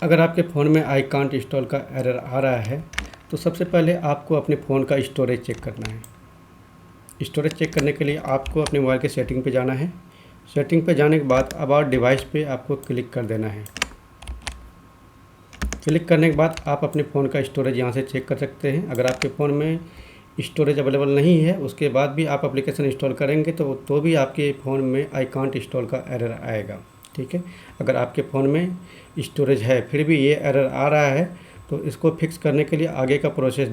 अगर आपके फ़ोन में आई कांट इंस्टॉल का एरर आ रहा है तो सबसे पहले आपको अपने फ़ोन का स्टोरेज चेक करना है। स्टोरेज चेक करने के लिए आपको अपने मोबाइल के सेटिंग पे जाना है। सेटिंग पे जाने के बाद अबाउट डिवाइस पे आपको क्लिक कर देना है। क्लिक करने के बाद आप अपने फ़ोन का स्टोरेज यहाँ से चेक कर सकते हैं। अगर आपके फ़ोन में स्टोरेज अवेलेबल नहीं है, उसके बाद भी आप एप्लीकेशन इंस्टॉल करेंगे तो भी आपके फ़ोन में आई कांट इंस्टॉल का एरर आएगा। ठीक है, अगर आपके फ़ोन में स्टोरेज है फिर भी ये एरर आ रहा है तो इसको फिक्स करने के लिए आगे का प्रोसेस